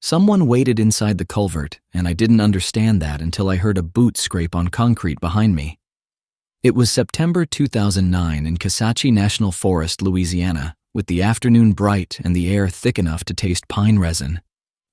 Someone waited inside the culvert, and I didn't understand that until I heard a boot scrape on concrete behind me. It was September 2009 in Kisatchie National Forest, Louisiana, with the afternoon bright and the air thick enough to taste pine resin.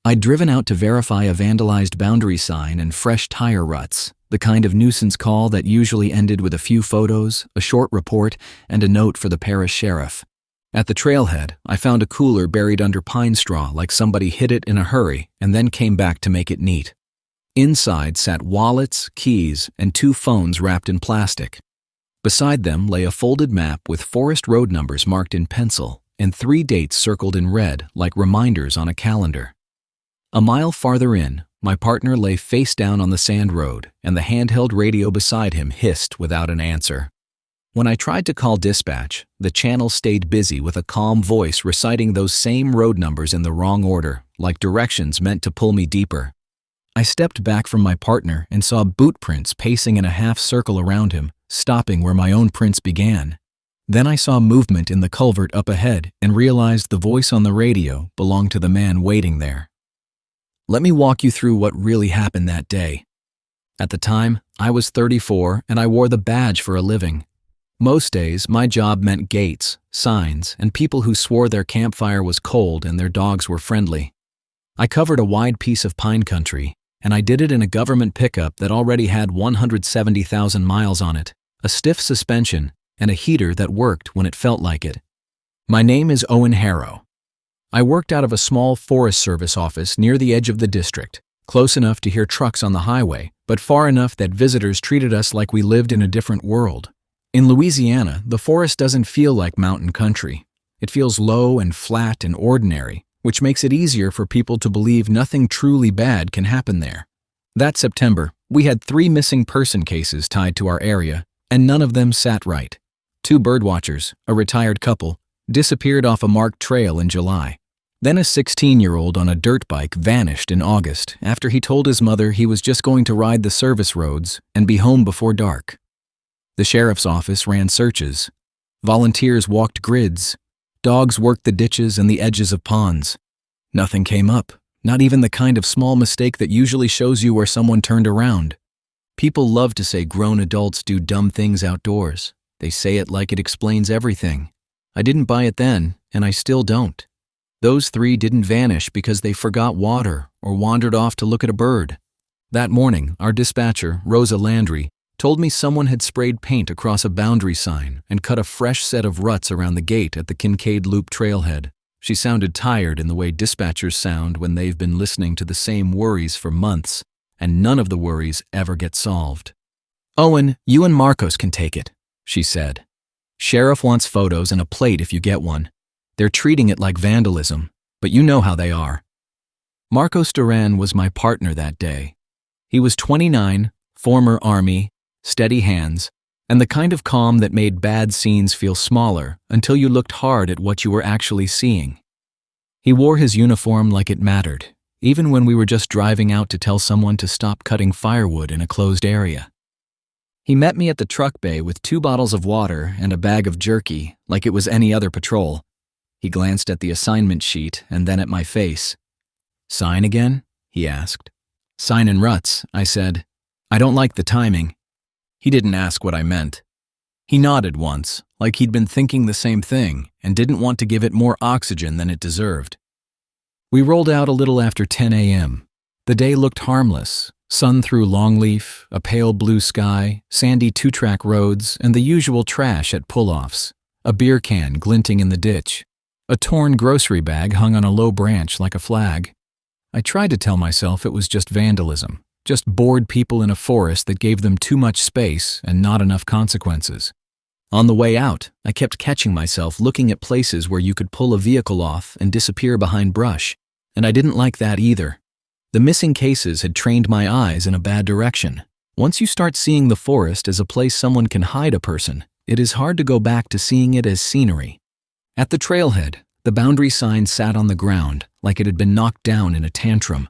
I'd driven out to verify a vandalized boundary sign and fresh tire ruts, the kind of nuisance call that usually ended with a few photos, a short report, and a note for the parish sheriff. At the trailhead, I found a cooler buried under pine straw like somebody hid it in a hurry and then came back to make it neat. Inside sat wallets, keys, and 2 phones wrapped in plastic. Beside them lay a folded map with forest road numbers marked in pencil and 3 dates circled in red like reminders on a calendar. A mile farther in, my partner lay face down on the sand road, and the handheld radio beside him hissed without an answer. When I tried to call dispatch, the channel stayed busy with a calm voice reciting those same road numbers in the wrong order, like directions meant to pull me deeper. I stepped back from my partner and saw boot prints pacing in a half circle around him, stopping where my own prints began. Then I saw movement in the culvert up ahead and realized the voice on the radio belonged to the man waiting there. Let me walk you through what really happened that day. At the time, I was 34 and I wore the badge for a living. Most days, my job meant gates, signs, and people who swore their campfire was cold and their dogs were friendly. I covered a wide piece of pine country, and I did it in a government pickup that already had 170,000 miles on it, a stiff suspension, and a heater that worked when it felt like it. My name is Owen Harrow. I worked out of a small Forest Service office near the edge of the district, close enough to hear trucks on the highway, but far enough that visitors treated us like we lived in a different world. In Louisiana, the forest doesn't feel like mountain country. It feels low and flat and ordinary, which makes it easier for people to believe nothing truly bad can happen there. That September, we had 3 missing person cases tied to our area, and none of them sat right. 2 birdwatchers, a retired couple, disappeared off a marked trail in July. Then a 16-year-old on a dirt bike vanished in August after he told his mother he was just going to ride the service roads and be home before dark. The sheriff's office ran searches. Volunteers walked grids. Dogs worked the ditches and the edges of ponds. Nothing came up, not even the kind of small mistake that usually shows you where someone turned around. People love to say grown adults do dumb things outdoors. They say it like it explains everything. I didn't buy it then, and I still don't. Those 3 didn't vanish because they forgot water or wandered off to look at a bird. That morning, our dispatcher, Rosa Landry, told me someone had sprayed paint across a boundary sign and cut a fresh set of ruts around the gate at the Kincaid Loop trailhead. She sounded tired in the way dispatchers sound when they've been listening to the same worries for months, and none of the worries ever get solved. "Owen, you and Marcos can take it," she said. "Sheriff wants photos and a plate if you get one. They're treating it like vandalism, but you know how they are." Marcos Duran was my partner that day. He was 29, former Army, steady hands, and the kind of calm that made bad scenes feel smaller until you looked hard at what you were actually seeing. He wore his uniform like it mattered, even when we were just driving out to tell someone to stop cutting firewood in a closed area. He met me at the truck bay with 2 bottles of water and a bag of jerky, like it was any other patrol. He glanced at the assignment sheet and then at my face. "Sign again?" he asked. "Sign in ruts," I said. "I don't like the timing." He didn't ask what I meant. He nodded once, like he'd been thinking the same thing and didn't want to give it more oxygen than it deserved. We rolled out a little after 10 a.m. The day looked harmless. Sun through longleaf, a pale blue sky, sandy 2-track roads, and the usual trash at pull-offs. A beer can glinting in the ditch. A torn grocery bag hung on a low branch like a flag. I tried to tell myself it was just vandalism, just bored people in a forest that gave them too much space and not enough consequences. On the way out, I kept catching myself looking at places where you could pull a vehicle off and disappear behind brush, and I didn't like that either. The missing cases had trained my eyes in a bad direction. Once you start seeing the forest as a place someone can hide a person, it is hard to go back to seeing it as scenery. At the trailhead, the boundary sign sat on the ground like it had been knocked down in a tantrum.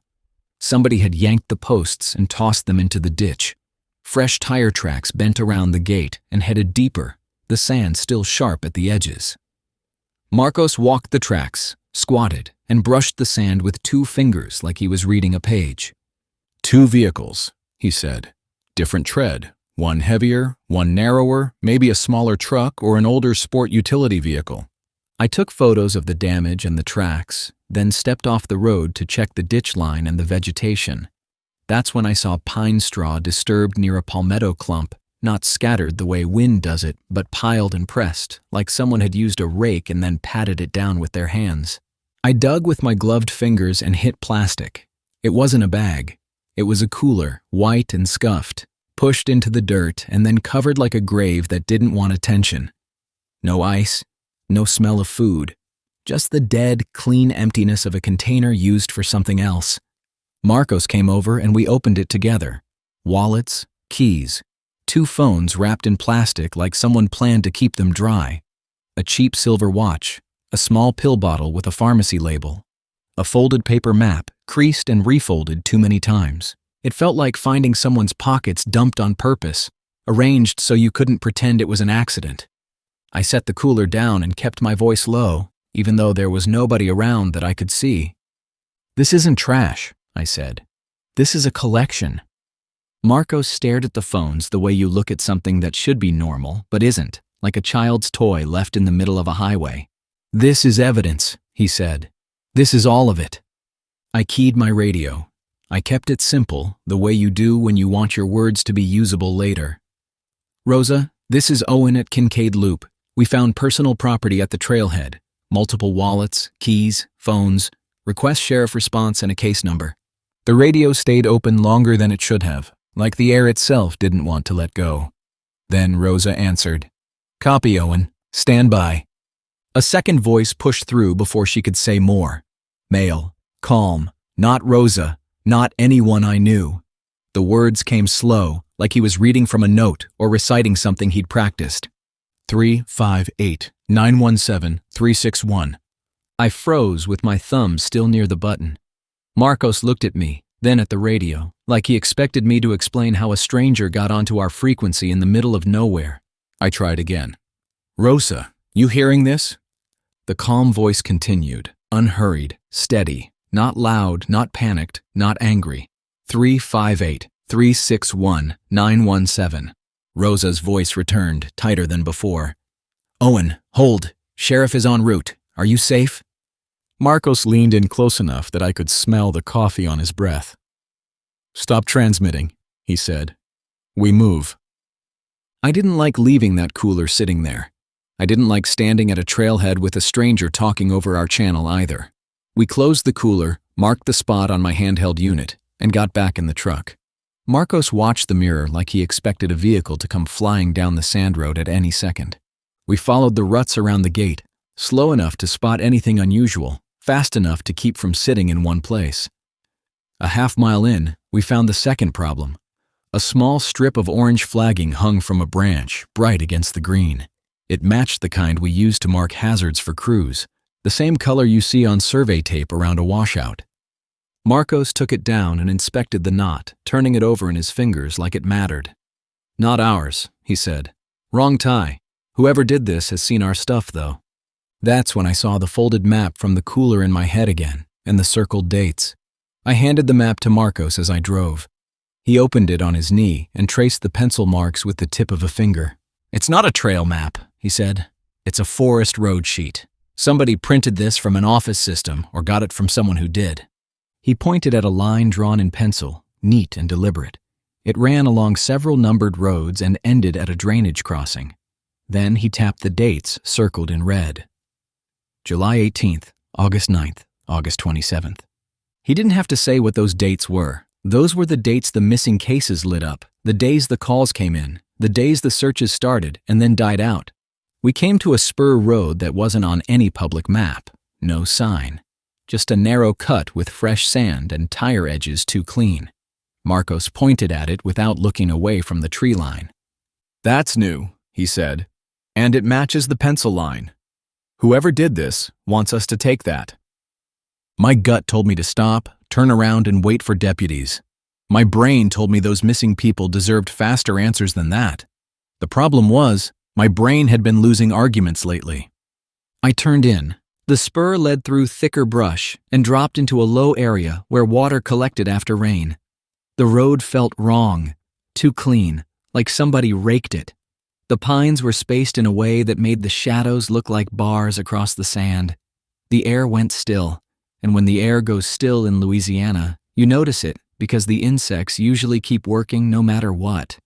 Somebody had yanked the posts and tossed them into the ditch. Fresh tire tracks bent around the gate and headed deeper, the sand still sharp at the edges. Marcos walked the tracks, squatted, and brushed the sand with 2 fingers like he was reading a page. 2 vehicles, he said. Different tread. One heavier, one narrower, maybe a smaller truck or an older sport utility vehicle. I took photos of the damage and the tracks, then stepped off the road to check the ditch line and the vegetation. That's when I saw pine straw disturbed near a palmetto clump, not scattered the way wind does it, but piled and pressed, like someone had used a rake and then patted it down with their hands. I dug with my gloved fingers and hit plastic. It wasn't a bag. It was a cooler, white and scuffed, pushed into the dirt and then covered like a grave that didn't want attention. No ice, no smell of food, just the dead, clean emptiness of a container used for something else. Marcos came over and we opened it together. Wallets, keys, 2 phones wrapped in plastic like someone planned to keep them dry, a cheap silver watch, a small pill bottle with a pharmacy label, a folded paper map, creased and refolded too many times. It felt like finding someone's pockets dumped on purpose, arranged so you couldn't pretend it was an accident. I set the cooler down and kept my voice low, even though there was nobody around that I could see. "This isn't trash," I said. "This is a collection." Marcos stared at the phones the way you look at something that should be normal, but isn't, like a child's toy left in the middle of a highway. "This is evidence," he said. "This is all of it." I keyed my radio. I kept it simple, the way you do when you want your words to be usable later. "Rosa, this is Owen at Kincaid Loop. We found personal property at the trailhead. Multiple wallets, keys, phones. Request sheriff response and a case number." The radio stayed open longer than it should have, like the air itself didn't want to let go. Then Rosa answered. "Copy, Owen. Stand by." A second voice pushed through before she could say more. Male, calm, not Rosa, not anyone I knew. The words came slow, like he was reading from a note or reciting something he'd practiced. 358-917-361. I froze with my thumb still near the button. Marcos looked at me, then at the radio, like he expected me to explain how a stranger got onto our frequency in the middle of nowhere. I tried again. "Rosa, you hearing this?" The calm voice continued, unhurried, steady, not loud, not panicked, not angry. 358-361-917. Rosa's voice returned, tighter than before. "Owen, hold. Sheriff is en route. Are you safe?" Marcos leaned in close enough that I could smell the coffee on his breath. "Stop transmitting," he said. "We move." I didn't like leaving that cooler sitting there. I didn't like standing at a trailhead with a stranger talking over our channel either. We closed the cooler, marked the spot on my handheld unit, and got back in the truck. Marcos watched the mirror like he expected a vehicle to come flying down the sand road at any second. We followed the ruts around the gate, slow enough to spot anything unusual, fast enough to keep from sitting in one place. A half-mile in, we found the second problem. A small strip of orange flagging hung from a branch, bright against the green. It matched the kind we use to mark hazards for crews, the same color you see on survey tape around a washout. Marcos took it down and inspected the knot, turning it over in his fingers like it mattered. "Not ours," he said. "Wrong tie. Whoever did this has seen our stuff, though." That's when I saw the folded map from the cooler in my head again, and the circled dates. I handed the map to Marcos as I drove. He opened it on his knee and traced the pencil marks with the tip of a finger. "It's not a trail map," he said. "It's a forest road sheet. Somebody printed this from an office system or got it from someone who did." He pointed at a line drawn in pencil, neat and deliberate. It ran along several numbered roads and ended at a drainage crossing. Then he tapped the dates circled in red. July 18th, August 9th, August 27th. He didn't have to say what those dates were. Those were the dates the missing cases lit up, the days the calls came in, the days the searches started and then died out. We came to a spur road that wasn't on any public map, no sign. Just a narrow cut with fresh sand and tire edges too clean. Marcos pointed at it without looking away from the tree line. "That's new," he said, "and it matches the pencil line. Whoever did this wants us to take that." My gut told me to stop, turn around, and wait for deputies. My brain told me those missing people deserved faster answers than that. The problem was, my brain had been losing arguments lately. I turned in, The spur led through thicker brush and dropped into a low area where water collected after rain. The road felt wrong, too clean, like somebody raked it. The pines were spaced in a way that made the shadows look like bars across the sand. The air went still, and when the air goes still in Louisiana, you notice it because the insects usually keep working no matter what.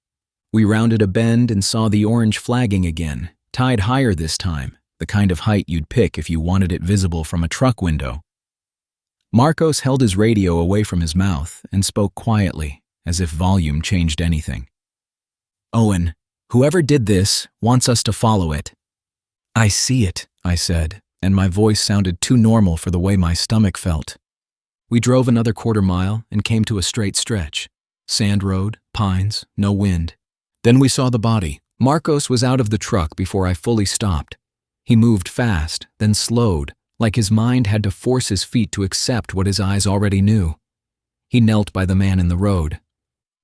We rounded a bend and saw the orange flagging again, tied higher this time, the kind of height you'd pick if you wanted it visible from a truck window. Marcos held his radio away from his mouth and spoke quietly, as if volume changed anything. "Owen, whoever did this wants us to follow it." "I see it," I said, and my voice sounded too normal for the way my stomach felt. We drove another quarter-mile and came to a straight stretch. Sand road, pines, no wind. Then we saw the body. Marcos was out of the truck before I fully stopped. He moved fast, then slowed, like his mind had to force his feet to accept what his eyes already knew. He knelt by the man in the road.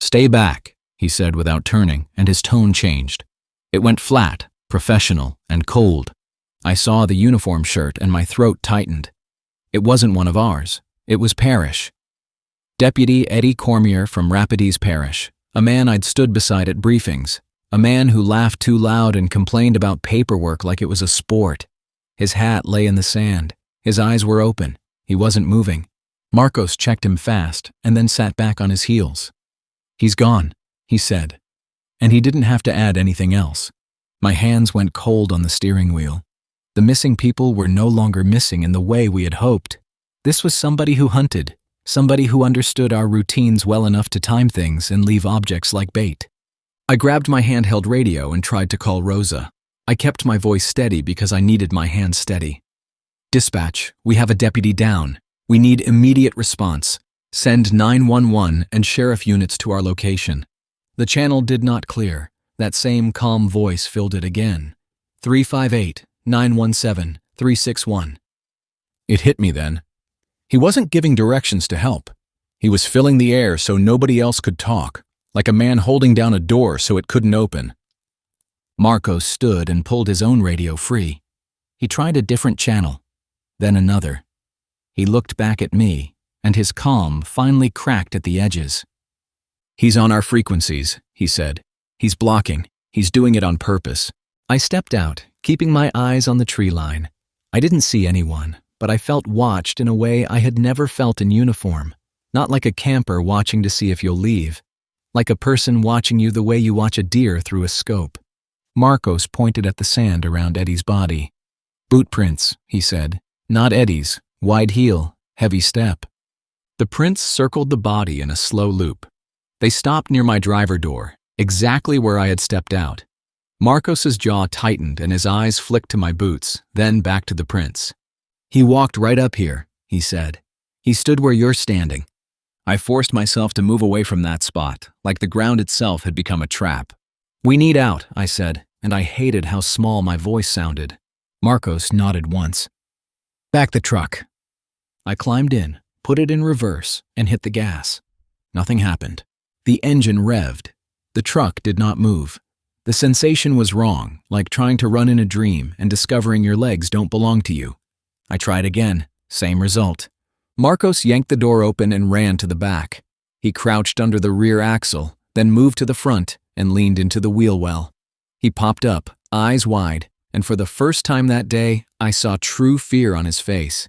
"Stay back," he said without turning, and his tone changed. It went flat, professional, and cold. I saw the uniform shirt and my throat tightened. It wasn't one of ours. It was Parish. Deputy Eddie Cormier from Rapides Parish, a man I'd stood beside at briefings, a man who laughed too loud and complained about paperwork like it was a sport. His hat lay in the sand. His eyes were open. He wasn't moving. Marcos checked him fast and then sat back on his heels. "He's gone," he said. And he didn't have to add anything else. My hands went cold on the steering wheel. The missing people were no longer missing in the way we had hoped. This was somebody who hunted, somebody who understood our routines well enough to time things and leave objects like bait. I grabbed my handheld radio and tried to call Rosa. I kept my voice steady because I needed my hands steady. "Dispatch, we have a deputy down. We need immediate response. Send 911 and sheriff units to our location." The channel did not clear. That same calm voice filled it again. 358-917-361. It hit me then. He wasn't giving directions to help. He was filling the air so nobody else could talk, like a man holding down a door so it couldn't open. Marcos stood and pulled his own radio free. He tried a different channel, then another. He looked back at me, and his calm finally cracked at the edges. "He's on our frequencies," he said. "He's blocking. He's doing it on purpose." I stepped out, keeping my eyes on the tree line. I didn't see anyone, but I felt watched in a way I had never felt in uniform. Not like a camper watching to see if you'll leave. Like a person watching you the way you watch a deer through a scope. Marcos pointed at the sand around Eddie's body. "Boot prints," he said. "Not Eddie's. Wide heel, heavy step." The prints circled the body in a slow loop. They stopped near my driver door, exactly where I had stepped out. Marcos's jaw tightened and his eyes flicked to my boots, then back to the prints. "He walked right up here," he said. "He stood where you're standing." I forced myself to move away from that spot, like the ground itself had become a trap. "We need out," I said, and I hated how small my voice sounded. Marcos nodded once. "Back the truck." I climbed in, put it in reverse, and hit the gas. Nothing happened. The engine revved. The truck did not move. The sensation was wrong, like trying to run in a dream and discovering your legs don't belong to you. I tried again, same result. Marcos yanked the door open and ran to the back. He crouched under the rear axle, then moved to the front and leaned into the wheel well. He popped up, eyes wide, and for the first time that day, I saw true fear on his face.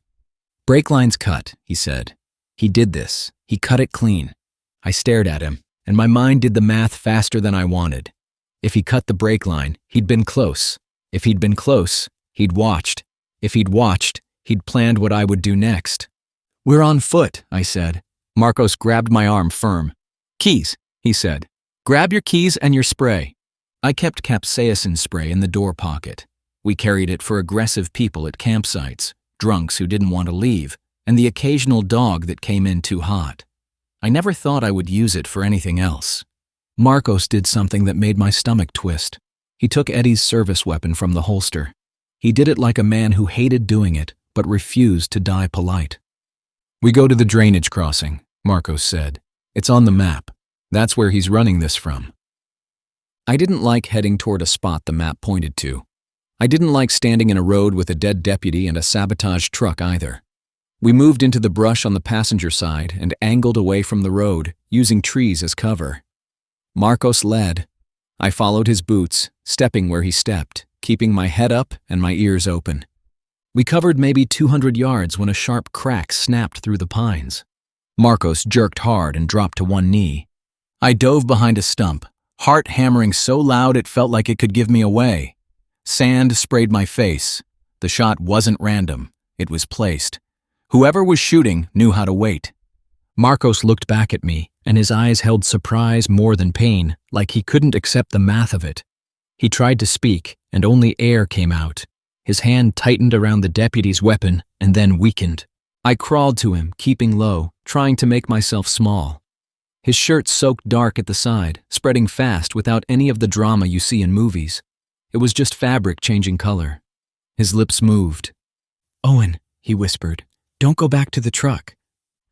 "Brake line's cut," he said. "He did this. He cut it clean." I stared at him, and my mind did the math faster than I wanted. If he cut the brake line, he'd been close. If he'd been close, he'd watched. If he'd watched, he'd planned what I would do next. "We're on foot," I said. Marcos grabbed my arm firm. "Keys," he said. "Grab your keys and your spray." I kept capsaicin spray in the door pocket. We carried it for aggressive people at campsites, drunks who didn't want to leave, and the occasional dog that came in too hot. I never thought I would use it for anything else. Marcos did something that made my stomach twist. He took Eddie's service weapon from the holster. He did it like a man who hated doing it, but refused to die polite. "We go to the drainage crossing," Marcos said. "It's on the map. That's where he's running this from." I didn't like heading toward a spot the map pointed to. I didn't like standing in a road with a dead deputy and a sabotaged truck either. We moved into the brush on the passenger side and angled away from the road, using trees as cover. Marcos led. I followed his boots, stepping where he stepped, keeping my head up and my ears open. We covered maybe 200 yards when a sharp crack snapped through the pines. Marcos jerked hard and dropped to one knee. I dove behind a stump, heart hammering so loud it felt like it could give me away. Sand sprayed my face. The shot wasn't random. It was placed. Whoever was shooting knew how to wait. Marcos looked back at me, and his eyes held surprise more than pain, like he couldn't accept the math of it. He tried to speak, and only air came out. His hand tightened around the deputy's weapon and then weakened. I crawled to him, keeping low, trying to make myself small. His shirt soaked dark at the side, spreading fast without any of the drama you see in movies. It was just fabric changing color. His lips moved. "Owen," he whispered, "don't go back to the truck."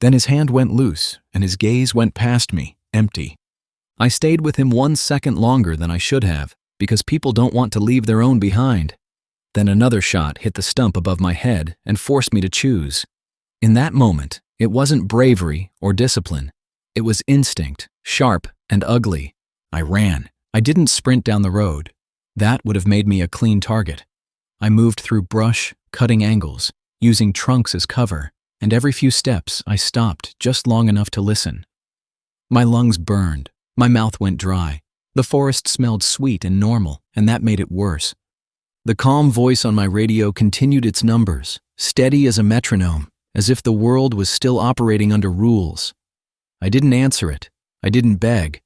Then his hand went loose, and his gaze went past me, empty. I stayed with him 1 second longer than I should have, because people don't want to leave their own behind. Then another shot hit the stump above my head and forced me to choose. In that moment, it wasn't bravery or discipline. It was instinct, sharp and ugly. I ran. I didn't sprint down the road. That would have made me a clean target. I moved through brush, cutting angles, using trunks as cover, and every few steps I stopped just long enough to listen. My lungs burned. My mouth went dry. The forest smelled sweet and normal, and that made it worse. The calm voice on my radio continued its numbers, steady as a metronome, as if the world was still operating under rules. I didn't answer it. I didn't beg.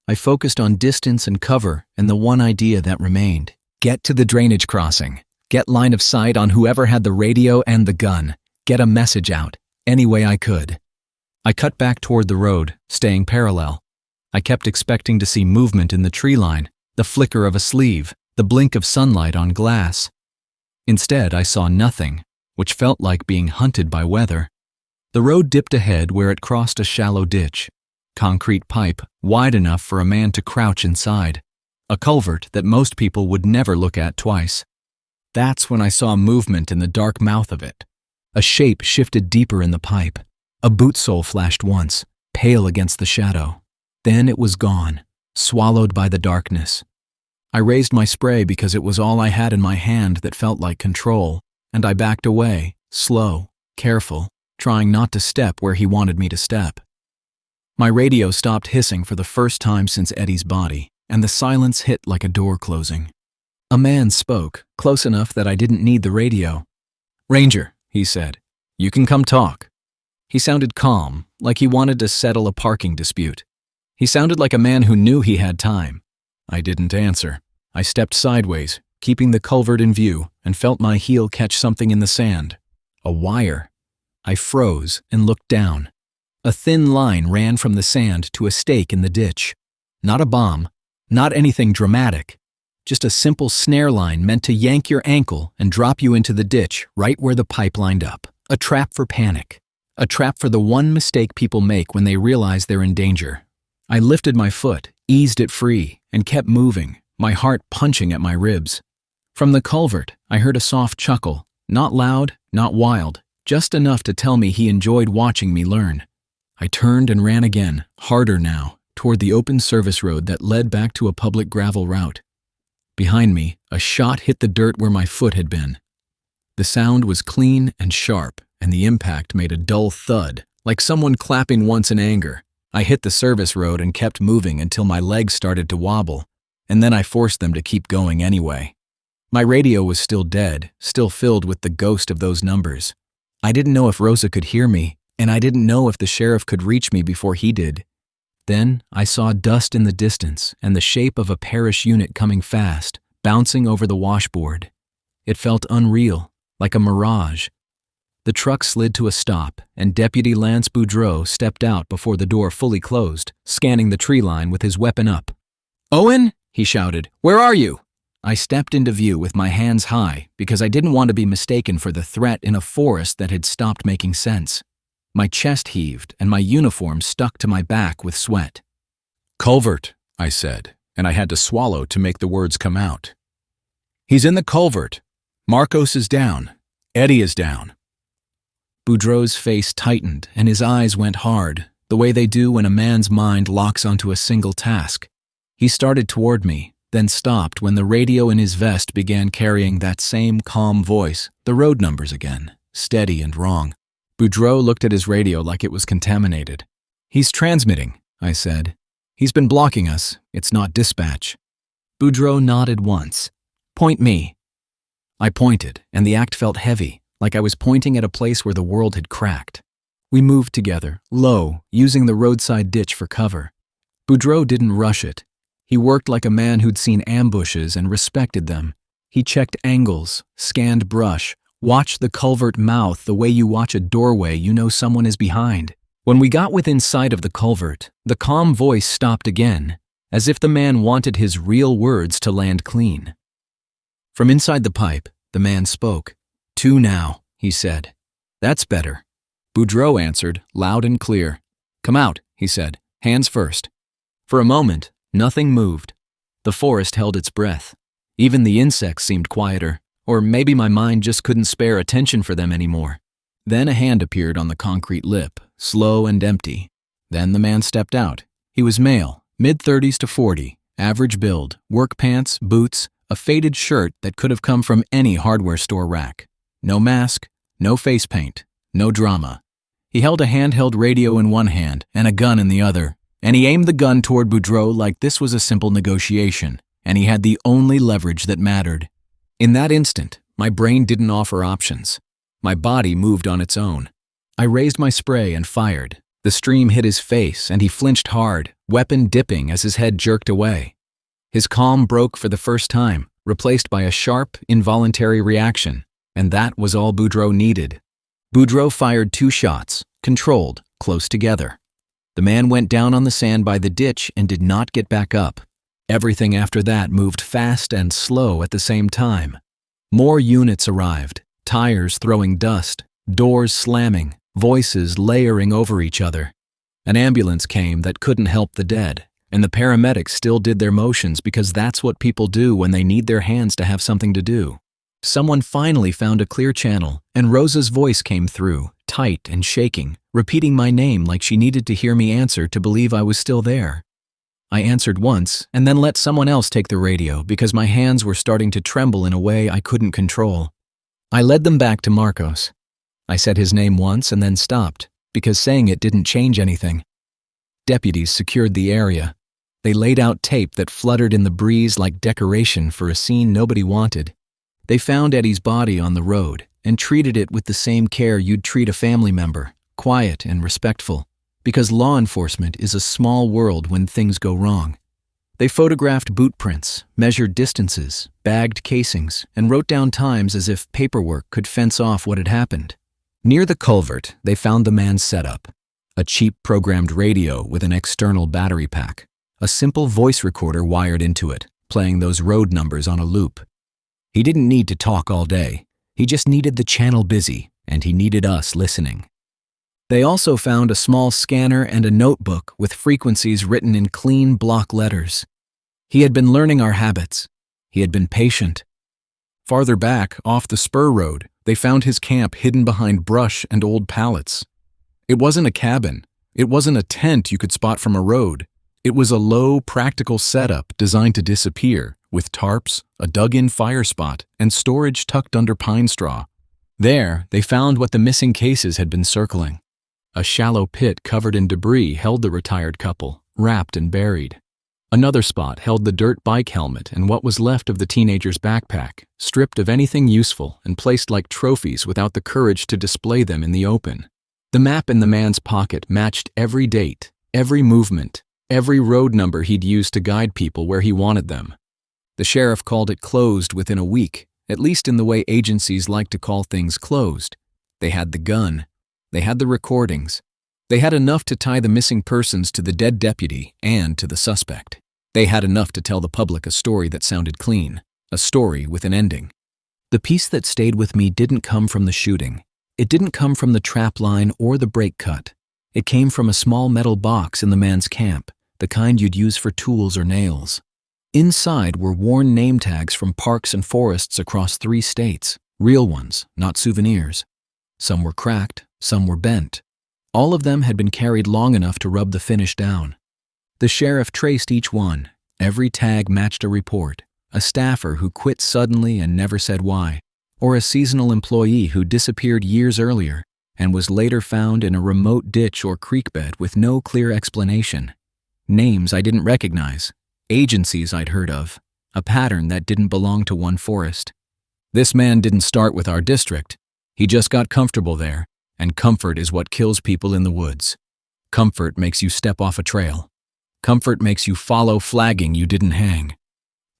I focused on distance and cover and the one idea that remained. Get to the drainage crossing. Get line of sight on whoever had the radio and the gun. Get a message out, any way I could. I cut back toward the road, staying parallel. I kept expecting to see movement in the tree line, the flicker of a sleeve, the blink of sunlight on glass. Instead, I saw nothing, which felt like being hunted by weather. The road dipped ahead where it crossed a shallow ditch, concrete pipe wide enough for a man to crouch inside, a culvert that most people would never look at twice. That's when I saw movement in the dark mouth of it. A shape shifted deeper in the pipe. A boot sole flashed once, pale against the shadow. Then it was gone, swallowed by the darkness. I raised my spray because it was all I had in my hand that felt like control, and I backed away, slow, careful, trying not to step where he wanted me to step. My radio stopped hissing for the first time since Eddie's body, and the silence hit like a door closing. A man spoke, close enough that I didn't need the radio. "Ranger," he said, "you can come talk." He sounded calm, like he wanted to settle a parking dispute. He sounded like a man who knew he had time. I didn't answer. I stepped sideways, keeping the culvert in view, and felt my heel catch something in the sand. A wire. I froze and looked down. A thin line ran from the sand to a stake in the ditch. Not a bomb, not anything dramatic. Just a simple snare line meant to yank your ankle and drop you into the ditch right where the pipe lined up. A trap for panic. A trap for the one mistake people make when they realize they're in danger. I lifted my foot, eased it free, and kept moving, my heart punching at my ribs. From the culvert, I heard a soft chuckle, not loud, not wild, just enough to tell me he enjoyed watching me learn. I turned and ran again, harder now, toward the open service road that led back to a public gravel route. Behind me, a shot hit the dirt where my foot had been. The sound was clean and sharp, and the impact made a dull thud, like someone clapping once in anger. I hit the service road and kept moving until my legs started to wobble, and then I forced them to keep going anyway. My radio was still dead, still filled with the ghost of those numbers. I didn't know if Rosa could hear me, and I didn't know if the sheriff could reach me before he did. Then I saw dust in the distance and the shape of a parish unit coming fast, bouncing over the washboard. It felt unreal, like a mirage. The truck slid to a stop, and Deputy Lance Boudreau stepped out before the door fully closed, scanning the tree line with his weapon up. "Owen," he shouted, "where are you?" I stepped into view with my hands high because I didn't want to be mistaken for the threat in a forest that had stopped making sense. My chest heaved, and my uniform stuck to my back with sweat. "Culvert," I said, and I had to swallow to make the words come out. He's in the culvert. Marcos is down. Eddie is down. Boudreau's face tightened and his eyes went hard, the way they do when a man's mind locks onto a single task. He started toward me, then stopped when the radio in his vest began carrying that same calm voice, the road numbers again, steady and wrong. Boudreau looked at his radio like it was contaminated. "He's transmitting," I said. "He's been blocking us. It's not dispatch." Boudreau nodded once. "Point me." I pointed, and the act felt heavy, like I was pointing at a place where the world had cracked. We moved together, low, using the roadside ditch for cover. Boudreau didn't rush it. He worked like a man who'd seen ambushes and respected them. He checked angles, scanned brush, watched the culvert mouth the way you watch a doorway you know someone is behind. When we got within sight of the culvert, the calm voice stopped again, as if the man wanted his real words to land clean. From inside the pipe, the man spoke. "Two now," he said. "That's better." Boudreau answered, loud and clear. "Come out," he said. "Hands first." For a moment, nothing moved. The forest held its breath. Even the insects seemed quieter, or maybe my mind just couldn't spare attention for them anymore. Then a hand appeared on the concrete lip, slow and empty. Then the man stepped out. He was male, mid-30s to 40, average build, work pants, boots, a faded shirt that could have come from any hardware store rack. No mask, no face paint, no drama. He held a handheld radio in one hand and a gun in the other, and he aimed the gun toward Boudreau like this was a simple negotiation, and he had the only leverage that mattered. In that instant, my brain didn't offer options. My body moved on its own. I raised my spray and fired. The stream hit his face, and he flinched hard, weapon dipping as his head jerked away. His calm broke for the first time, replaced by a sharp, involuntary reaction, and that was all Boudreau needed. Boudreau fired 2 shots, controlled, close together. The man went down on the sand by the ditch and did not get back up. Everything after that moved fast and slow at the same time. More units arrived, tires throwing dust, doors slamming, voices layering over each other. An ambulance came that couldn't help the dead, and the paramedics still did their motions because that's what people do when they need their hands to have something to do. Someone finally found a clear channel, and Rosa's voice came through, tight and shaking, repeating my name like she needed to hear me answer to believe I was still there. I answered once, and then let someone else take the radio because my hands were starting to tremble in a way I couldn't control. I led them back to Marcos. I said his name once and then stopped, because saying it didn't change anything. Deputies secured the area. They laid out tape that fluttered in the breeze like decoration for a scene nobody wanted. They found Eddie's body on the road and treated it with the same care you'd treat a family member, quiet and respectful, because law enforcement is a small world when things go wrong. They photographed boot prints, measured distances, bagged casings, and wrote down times as if paperwork could fence off what had happened. Near the culvert, they found the man's setup: a cheap programmed radio with an external battery pack, a simple voice recorder wired into it, playing those road numbers on a loop. He didn't need to talk all day. He just needed the channel busy, and he needed us listening. They also found a small scanner and a notebook with frequencies written in clean block letters. He had been learning our habits. He had been patient. Farther back, off the spur road, they found his camp hidden behind brush and old pallets. It wasn't a cabin. It wasn't a tent you could spot from a road. It was a low, practical setup designed to disappear, with tarps, a dug-in fire spot, and storage tucked under pine straw. There, they found what the missing cases had been circling. A shallow pit covered in debris held the retired couple, wrapped and buried. Another spot held the dirt bike helmet and what was left of the teenager's backpack, stripped of anything useful and placed like trophies without the courage to display them in the open. The map in the man's pocket matched every date, every movement, every road number he'd used to guide people where he wanted them. The sheriff called it closed within a week, at least in the way agencies like to call things closed. They had the gun. They had the recordings. They had enough to tie the missing persons to the dead deputy and to the suspect. They had enough to tell the public a story that sounded clean, a story with an ending. The piece that stayed with me didn't come from the shooting. It didn't come from the trap line or the brake cut. It came from a small metal box in the man's camp, the kind you'd use for tools or nails. Inside were worn name tags from parks and forests across 3 states, real ones, not souvenirs. Some were cracked, some were bent. All of them had been carried long enough to rub the finish down. The sheriff traced each one. Every tag matched a report, a staffer who quit suddenly and never said why, or a seasonal employee who disappeared years earlier and was later found in a remote ditch or creek bed with no clear explanation. Names I didn't recognize, agencies I'd heard of, a pattern that didn't belong to one forest. This man didn't start with our district. He just got comfortable there, and comfort is what kills people in the woods. Comfort makes you step off a trail. Comfort makes you follow flagging you didn't hang.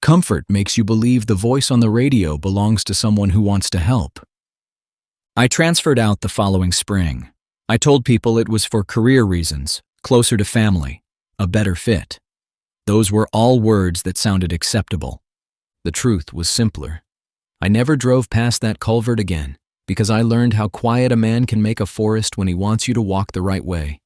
Comfort makes you believe the voice on the radio belongs to someone who wants to help. I transferred out the following spring. I told people it was for career reasons, closer to family, a better fit. Those were all words that sounded acceptable. The truth was simpler. I never drove past that culvert again because I learned how quiet a man can make a forest when he wants you to walk the right way.